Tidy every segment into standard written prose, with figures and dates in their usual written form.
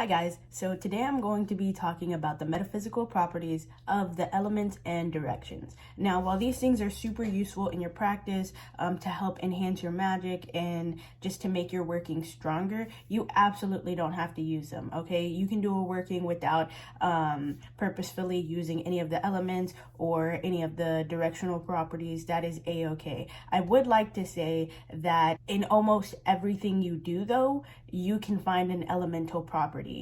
Hi guys, so today I'm going to be talking about the metaphysical properties of the elements and directions. Now, while these things are super useful in your practice to help enhance your magic and just to make your working stronger, you absolutely don't have to use them, okay? You can do a working without purposefully using any of the elements or any of the directional properties. That is a-okay. I would like to say that in almost everything you do, though, you can find an elemental property.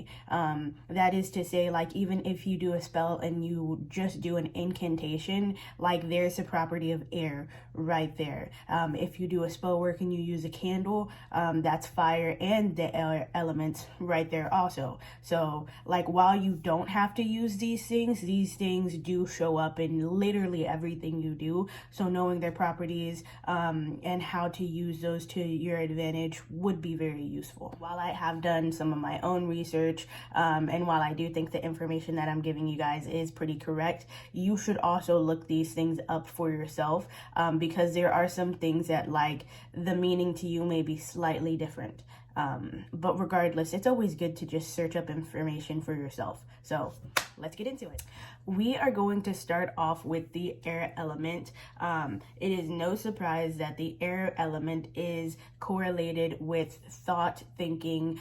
That is to say, like, even if you do a spell and you just do an incantation, like, there's a property of air right there. If you do a spell work and you use a candle, that's fire and the air elements right there also. So, like, while you don't have to use these things do show up in literally everything you do. So knowing their properties and how to use those to your advantage would be very useful. While I have done some of my own research, and while I do think the information that I'm giving you guys is pretty correct, you should also look these things up for yourself, because there are some things that, like, the meaning to you may be slightly different. But regardless, it's always good to just search up information for yourself. So let's get into it. We are going to start off with the air element. It is no surprise that the air element is correlated with thought, thinking,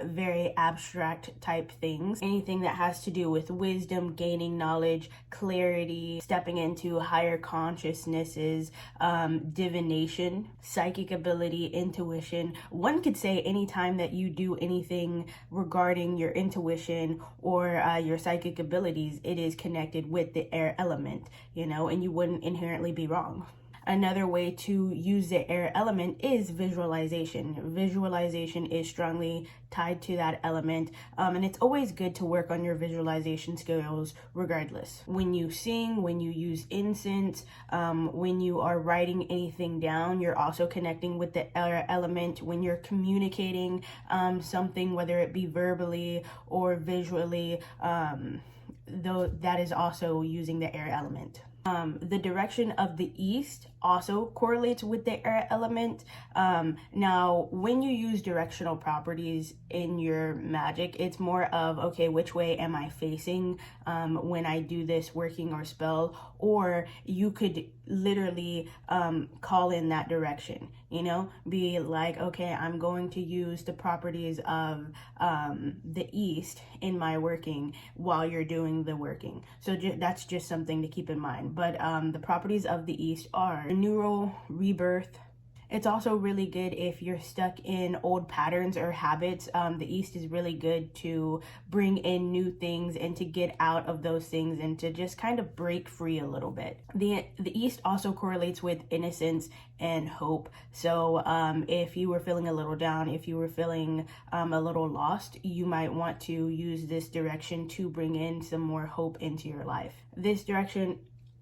very abstract type things. Anything that has to do with wisdom, gaining knowledge, clarity, stepping into higher consciousnesses, divination, psychic ability, intuition. One could say anytime that you do anything regarding your intuition or your psychic abilities, it is connected with the air element, and you wouldn't inherently be wrong. Another way to use the air element is visualization. Visualization is strongly tied to that element, and it's always good to work on your visualization skills regardless. When you sing, when you use incense, when you are writing anything down, you're also connecting with the air element. When you're communicating something, whether it be verbally or visually, though that is also using the air element. The direction of the east also correlates with the air element. Now, when you use directional properties in your magic, it's more of, okay, which way am I facing when I do this working or spell? Or you could literally call in that direction, be like, okay, I'm going to use the properties of the east in my working while you're doing the working. So that's just something to keep in mind. But the properties of the east are renewal, rebirth. It's also really good if you're stuck in old patterns or habits. The east is really good to bring in new things and to get out of those things and to just kind of break free a little bit. The east also correlates with innocence and hope. So if you were feeling a little down, if you were feeling a little lost, you might want to use this direction to bring in some more hope into your life. This direction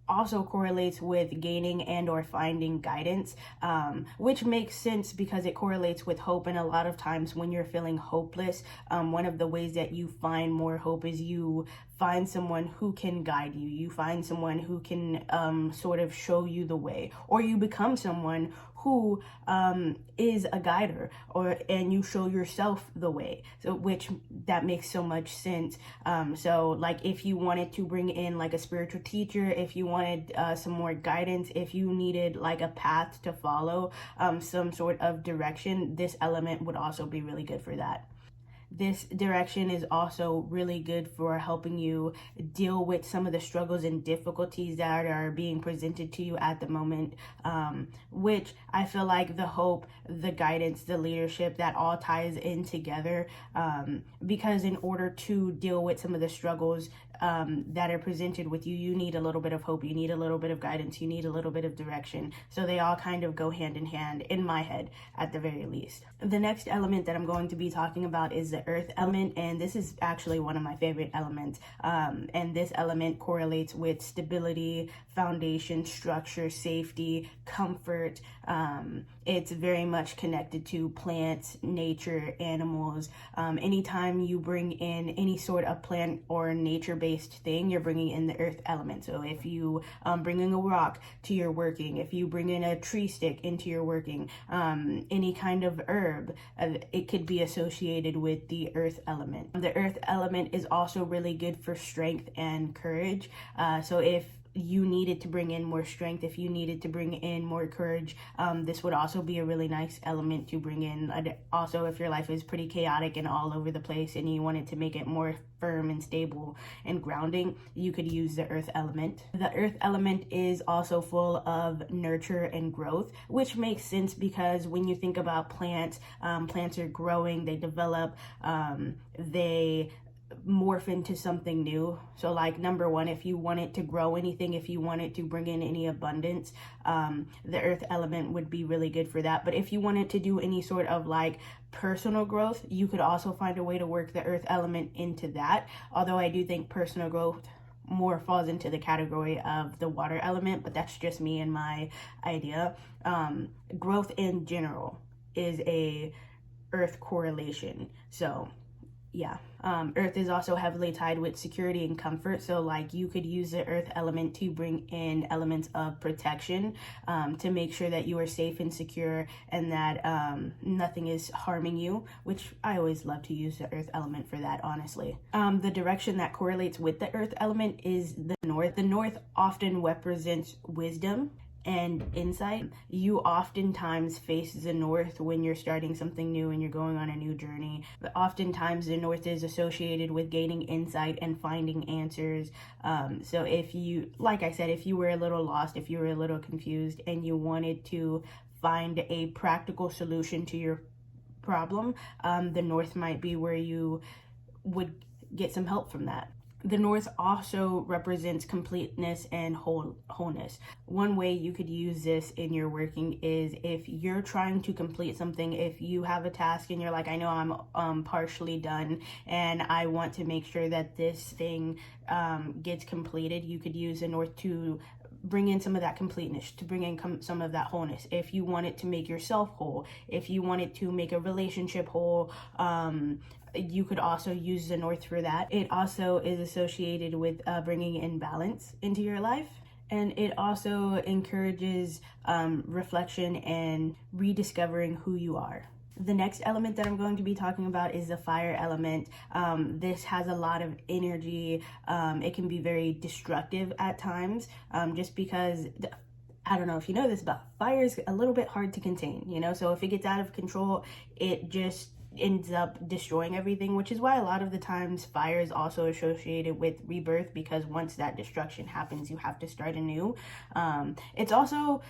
also correlates with gaining and or finding guidance, which makes sense because it correlates with hope. And a lot of times when you're feeling hopeless, one of the ways that you find more hope is you find someone who can guide you. You find someone who can sort of show you the way, or you become someone who is a guider, and you show yourself the way. So which that makes so much sense. So like if you wanted to bring in like a spiritual teacher, if you wanted some more guidance, if you needed like a path to follow, some sort of direction, this element would also be really good for that. This direction is also really good for helping you deal with some of the struggles and difficulties that are being presented to you at the moment, which I feel like the hope, the guidance, the leadership, that all ties in together, because in order to deal with some of the struggles that are presented with you, you need a little bit of hope, you need a little bit of guidance, you need a little bit of direction. So they all kind of go hand in hand in my head at the very least. The next element that I'm going to be talking about is the earth element, and this is actually one of my favorite elements. And this element correlates with stability, foundation, structure, safety, comfort, It's very much connected to plants, nature, animals. Anytime you bring in any sort of plant or nature-based thing, you're bringing in the earth element. So if you bring in a rock to your working, if you bring in a tree stick into your working, any kind of herb, it could be associated with the earth element. The earth element is also really good for strength and courage. So if you needed to bring in more strength, if you needed to bring in more courage, this would also be a really nice element to bring in. Also, if your life is pretty chaotic and all over the place and you wanted to make it more firm and stable and grounding, you could use the earth element. The earth element is also full of nurture and growth, which makes sense because when you think about plants, plants are growing, they develop, they morph into something new. So like number one, if you want it to grow anything, if you want it to bring in any abundance, the earth element would be really good for that. But if you wanted to do any sort of like personal growth, you could also find a way to work the earth element into that. Although I do think personal growth more falls into the category of the water element, but that's just me and my idea. Growth in general is a earth correlation. So yeah, earth is also heavily tied with security and comfort. So like you could use the earth element to bring in elements of protection, to make sure that you are safe and secure and that nothing is harming you, which I always love to use the earth element for that, honestly. The direction that correlates with the earth element is the north. The north often represents wisdom and insight. You oftentimes face the north when you're starting something new and you're going on a new journey. But oftentimes the north is associated with gaining insight and finding answers. So if you, like I said, if you were a little lost, if you were a little confused and you wanted to find a practical solution to your problem, the north might be where you would get some help from that. The north also represents completeness and wholeness. One way you could use this in your working is if you're trying to complete something, if you have a task and you're like, I know I'm partially done and I want to make sure that this thing gets completed, you could use the north to bring in some of that completeness, to bring in some of that wholeness. If you wanted to make yourself whole, if you wanted to make a relationship whole, you could also use the north for that. It also is associated with bringing in balance into your life. And it also encourages reflection and rediscovering who you are. The next element that I'm going to be talking about is the fire element. This has a lot of energy. It can be very destructive at times, just because I don't know if you know this, but fire is a little bit hard to contain, you know? So if it gets out of control, it just ends up destroying everything, which is why a lot of the times fire is also associated with rebirth, because once that destruction happens, you have to start anew. It's also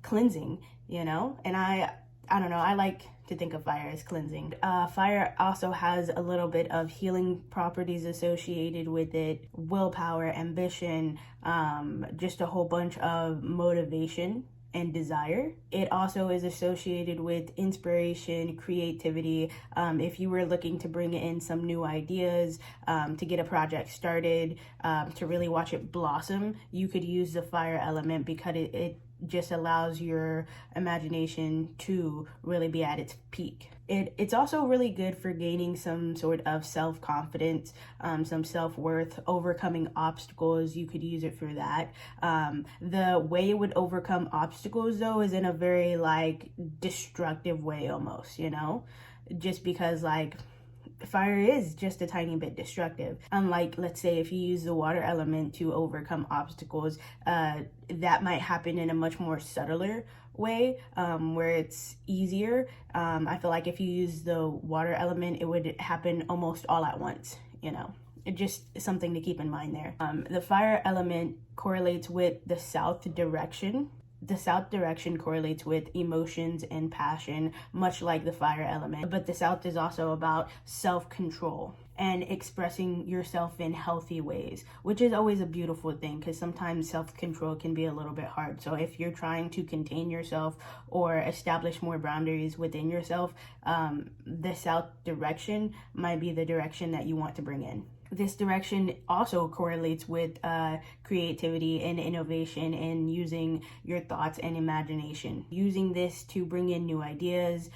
cleansing, you know? And I don't know, I like to think of fire as cleansing. Fire also has a little bit of healing properties associated with it, willpower, ambition, just a whole bunch of motivation and desire. It also is associated with inspiration, creativity. If you were looking to bring in some new ideas, to get a project started, to really watch it blossom, you could use the fire element because it just allows your imagination to really be at its peak. It's also really good for gaining some sort of self-confidence, some self-worth, overcoming obstacles. You could use it for that. The way it would overcome obstacles, though, is in a very, like, destructive way almost, you know? Just because, like, fire is just a tiny bit destructive. Unlike, let's say, if you use the water element to overcome obstacles, that might happen in a much more subtler way, where it's easier. I feel like if you use the water element, it would happen almost all at once, you know. It just something to keep in mind there. The fire element correlates with the south direction. The south direction correlates with emotions and passion, much like the fire element. But the south is also about self-control and expressing yourself in healthy ways, which is always a beautiful thing, because sometimes self-control can be a little bit hard. So if you're trying to contain yourself or establish more boundaries within yourself, the south direction might be the direction that you want to bring in. This direction also correlates with creativity and innovation and using your thoughts and imagination. Using this to bring in new ideas,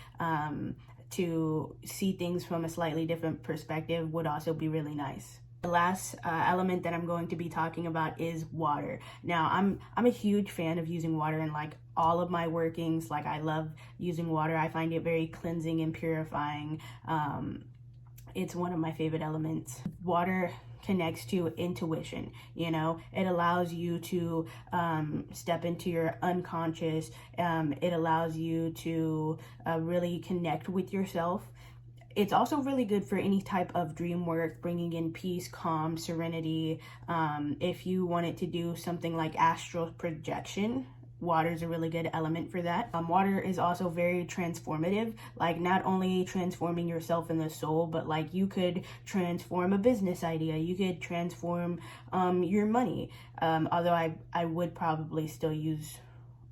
to see things from a slightly different perspective would also be really nice. The last element that I'm going to be talking about is water. Now, I'm a huge fan of using water in like all of my workings. Like, I love using water. I find it very cleansing and purifying. It's one of my favorite elements. Water connects to intuition. You know, it allows you to step into your unconscious. It allows you to really connect with yourself. It's also really good for any type of dream work, bringing in peace, calm, serenity. If you wanted to do something like astral projection, water is a really good element for that. Water is also very transformative, like not only transforming yourself and the soul, but like you could transform a business idea, you could transform your money. Although I would probably still use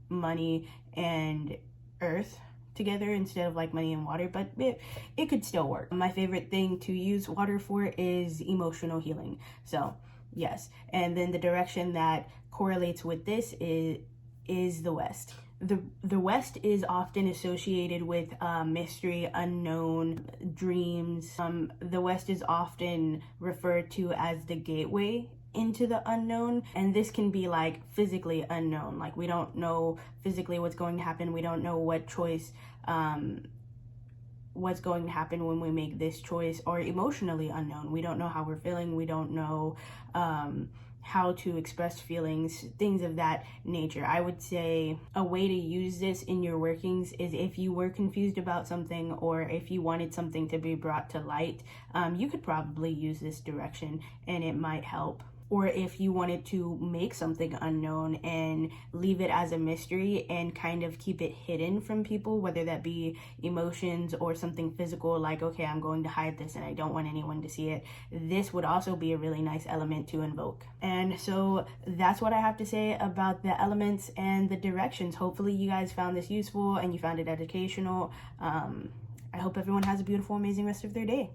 money and earth together instead of like money and water, but it could still work. My favorite thing to use water for is emotional healing. So yes, and then the direction that correlates with this is the West. The West is often associated with mystery, unknown, dreams. The West is often referred to as the gateway into the unknown, and this can be like physically unknown. Like, we don't know physically what's going to happen. We don't know what choice what's going to happen when we make this choice, or emotionally unknown. We don't know how we're feeling. We don't know how to express feelings, things of that nature. I would say a way to use this in your workings is if you were confused about something, or if you wanted something to be brought to light, you could probably use this direction and it might help. Or if you wanted to make something unknown and leave it as a mystery and kind of keep it hidden from people, whether that be emotions or something physical, like, okay, I'm going to hide this and I don't want anyone to see it, this would also be a really nice element to invoke. And so that's what I have to say about the elements and the directions. Hopefully you guys found this useful and you found it educational. I hope everyone has a beautiful, amazing rest of their day.